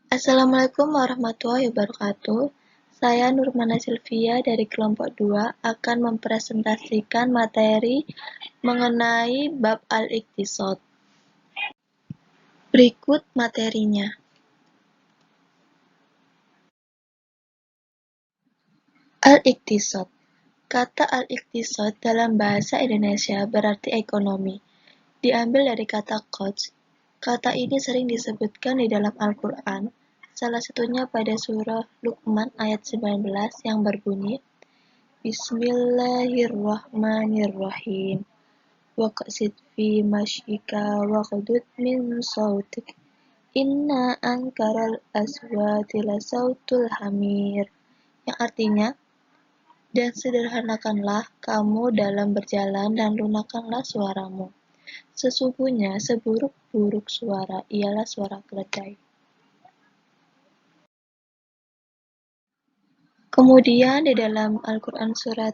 Assalamualaikum warahmatullahi wabarakatuh. Saya Nurmana Sylvia dari kelompok 2 akan mempresentasikan materi mengenai bab al-iqtisad. Berikut materinya. Al-iqtisad. Kata al-iqtisad dalam bahasa Indonesia berarti ekonomi. Diambil dari kata qadz. Kata ini sering disebutkan di dalam Al-Quran, salah satunya pada surah Luqman ayat 19 yang berbunyi, Bismillahirrahmanirrahim. Waqsid fi masyika waqdud min sautik. Inna ankaral aswati lasautul hamir. Yang artinya, dan sederhanakanlah kamu dalam berjalan dan lunakkanlah suaramu. Sesungguhnya seburuk-buruk suara ialah suara keledai. Kemudian di dalam Al-Quran surat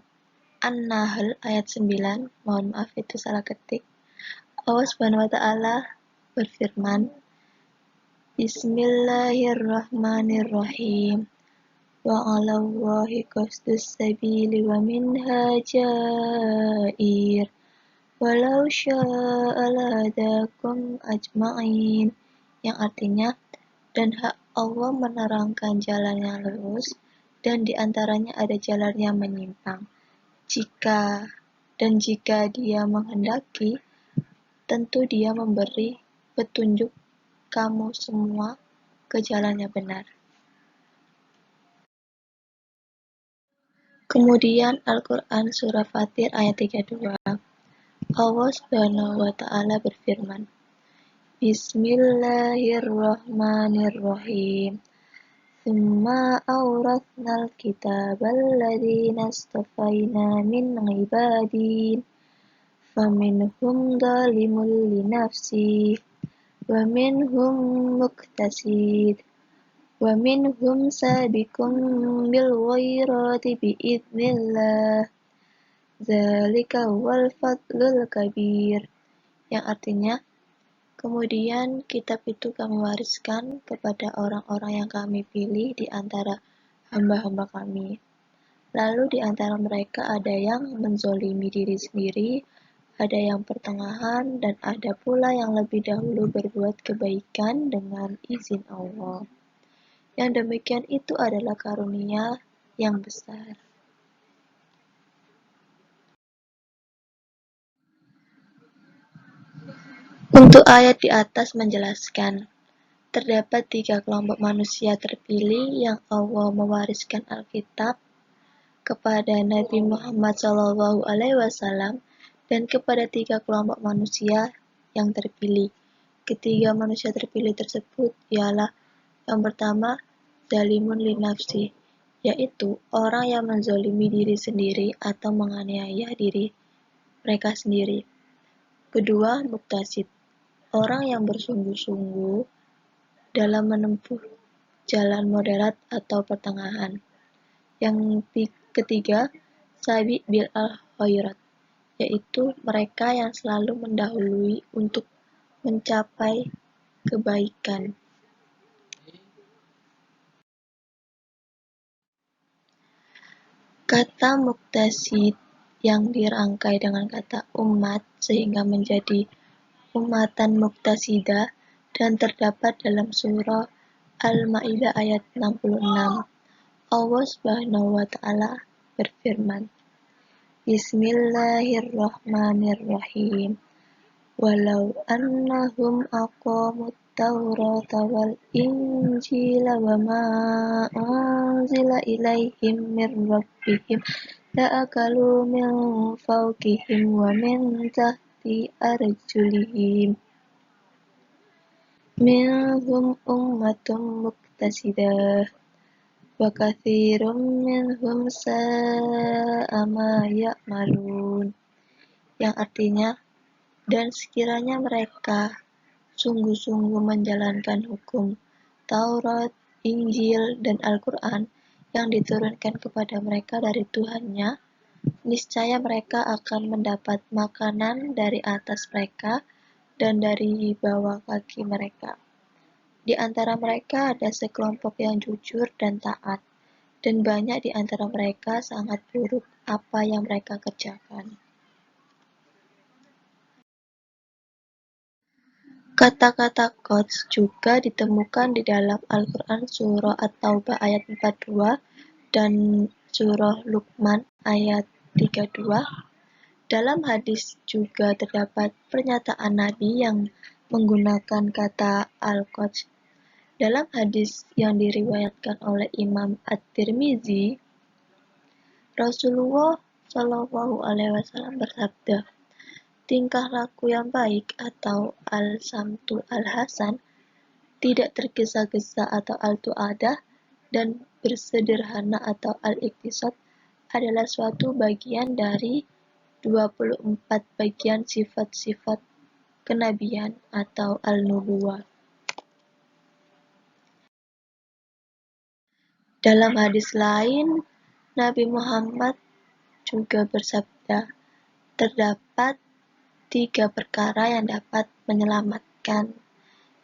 An-Nahl ayat 9, mohon maaf itu salah ketik, Allah Subhanahu wa Ta'ala berfirman, Bismillahirrahmanirrahim. Wa 'alallahi qasdus sabili wa minha jair. Walau syaa lahadakum ajma'in. Yang artinya, dan hak Allah menerangkan jalan yang lurus, dan di antaranya ada jalan yang menyimpang. Jika Dia menghendaki, tentu Dia memberi petunjuk kamu semua ke jalan yang benar. Kemudian Al-Quran Surah Fatir ayat 32. Allah Subhanahu wa Ta'ala berfirman, Bismillahirrahmanirrahim. Tsumma awrathnal kitabal ladzina astafaina min ibadin. Faminhum zalimun linafsihi wa minhum muqtasid wa minhum sabiqun bil khairati biidznillah. Dzalika huwal fadlul kabir. Yang artinya, kemudian kitab itu kami wariskan kepada orang-orang yang kami pilih di antara hamba-hamba kami. Lalu di antara mereka ada yang menzolimi diri sendiri, ada yang pertengahan, dan ada pula yang lebih dahulu berbuat kebaikan dengan izin Allah. Yang demikian itu adalah karunia yang besar. Untuk ayat di atas menjelaskan, terdapat 3 kelompok manusia terpilih yang Allah mewariskan Alkitab kepada Nabi Muhammad SAW dan kepada 3 kelompok manusia yang terpilih. Ketiga manusia terpilih tersebut ialah yang pertama, zalimun linafsi, yaitu orang yang menzolimi diri sendiri atau menganiaya diri mereka sendiri. Kedua, muktasid, orang yang bersungguh-sungguh dalam menempuh jalan moderat atau pertengahan. Yang ketiga, sabi bil al-khairat, yaitu mereka yang selalu mendahului untuk mencapai kebaikan. Kata muktasid yang dirangkai dengan kata umat sehingga menjadi umatan muktasidah dan terdapat dalam surah Al-Maidah ayat 66. Allah Subhanahu wa Ta'ala berfirman, Bismillahirrahmanirrahim. Walau annahum aqamut Taurata wal Injila wa ma unzila ilaihim mir rabbihim la'akalu min fawqihim wa min tahti arjulihim. Minhum ummatun muqtasidah wa katsirum minhum sa'a ma ya'malun. Yang artinya, dan sekiranya mereka sungguh-sungguh menjalankan hukum Taurat, Injil, dan Al-Quran yang diturunkan kepada mereka dari Tuhannya, niscaya mereka akan mendapat makanan dari atas mereka dan dari bawah kaki mereka. Di antara mereka ada sekelompok yang jujur dan taat, dan banyak di antara mereka sangat buruk apa yang mereka kerjakan. Kata-kata quotes juga ditemukan di dalam Al-Quran Surah At-Taubah ayat 42 dan Surah Luqman ayat 32. Dalam hadis juga terdapat pernyataan Nabi yang menggunakan kata al-quds. Dalam hadis yang diriwayatkan oleh Imam At-Tirmizi, Rasulullah Shallallahu Alaihi Wasallam bersabda, tingkah laku yang baik atau al-samtu al-hasan, tidak tergesa-gesa atau al-tu'adah, dan bersederhana atau al-iktisad adalah suatu bagian dari 24 bagian sifat-sifat kenabian atau al-nubuwah. Dalam hadis lain, Nabi Muhammad juga bersabda, terdapat 3 perkara yang dapat menyelamatkan,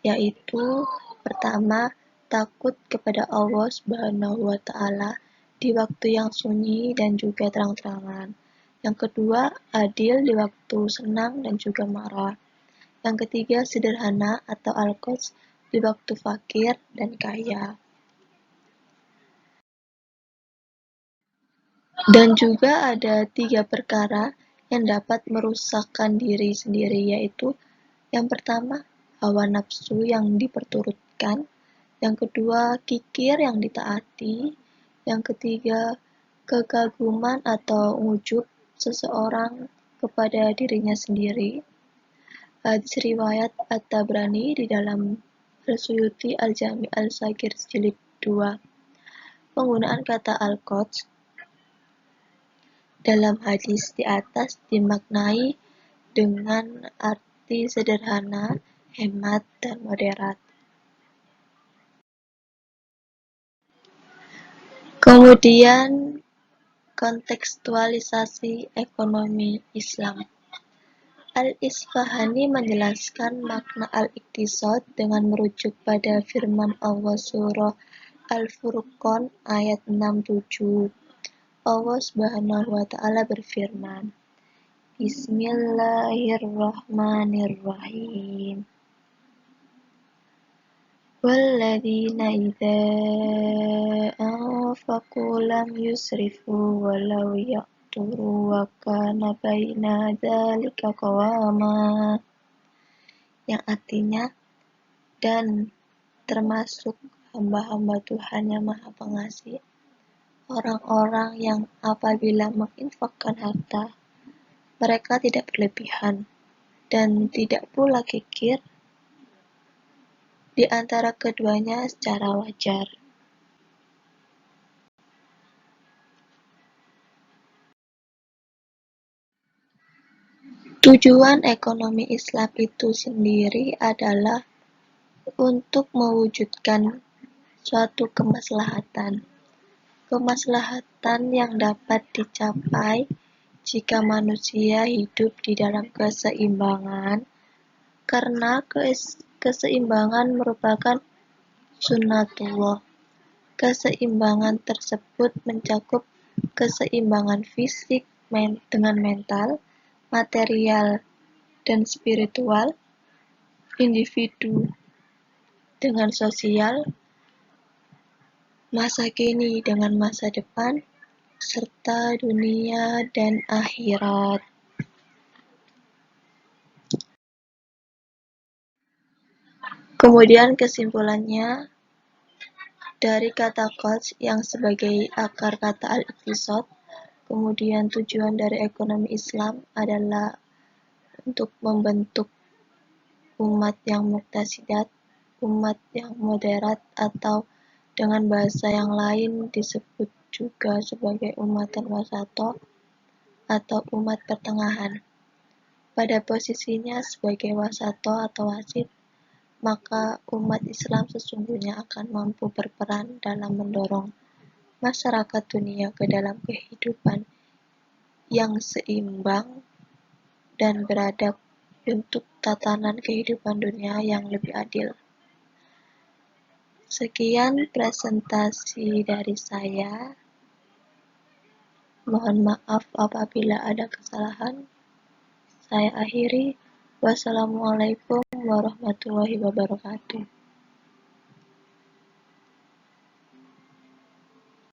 yaitu pertama, takut kepada Allah Subhanahu wa Ta'ala di waktu yang sunyi dan juga terang-terangan. Yang kedua, adil di waktu senang dan juga marah. Yang ketiga, sederhana atau al-quds di waktu fakir dan kaya. Dan juga ada 3 perkara yang dapat merusakkan diri sendiri, yaitu yang pertama, hawa nafsu yang diperturutkan. Yang kedua, kikir yang ditaati. Yang ketiga, kekaguman atau ujub seseorang kepada dirinya sendiri. Hadis riwayat At-Tabrani di dalam Al-Suyuti Al-Jami' Al-Saghir jilid 2. Penggunaan kata al-quds dalam hadis di atas dimaknai dengan arti sederhana, hemat, dan moderat. Kemudian, kontekstualisasi ekonomi Islam. Al-Isfahani menjelaskan makna al-iktisad dengan merujuk pada firman Allah surah Al-Furqan ayat 67. Allah Subhanahu wa Ta'ala berfirman, Bismillahirrahmanirrahim. Walladzina idza anfaqu lam yusrifu wa law yaqturu wa kana baina dzalika qawama. Yang artinya, dan termasuk hamba-hamba Tuhan yang Maha Pengasih, orang-orang yang apabila menginfakkan harta, mereka tidak berlebihan dan tidak pula kikir di antara keduanya secara wajar. Tujuan ekonomi Islam itu sendiri adalah untuk mewujudkan suatu kemaslahatan. Kemaslahatan yang dapat dicapai jika manusia hidup di dalam keseimbangan, karena keseimbangan merupakan sunnatullah. Keseimbangan tersebut mencakup keseimbangan fisik dengan mental, material, dan spiritual, individu dengan sosial, masa kini dengan masa depan, serta dunia dan akhirat. Kemudian kesimpulannya, dari kata quds yang sebagai akar kata al-iktisad, kemudian tujuan dari ekonomi Islam adalah untuk membentuk umat yang muqtasidat, umat yang moderat, atau dengan bahasa yang lain disebut juga sebagai umatan wasato atau umat pertengahan. Pada posisinya sebagai wasato atau wasit, maka umat Islam sesungguhnya akan mampu berperan dalam mendorong masyarakat dunia ke dalam kehidupan yang seimbang dan beradab untuk tatanan kehidupan dunia yang lebih adil. Sekian presentasi dari saya. Mohon maaf apabila ada kesalahan. Saya akhiri. Wassalamualaikum warahmatullahi wabarakatuh.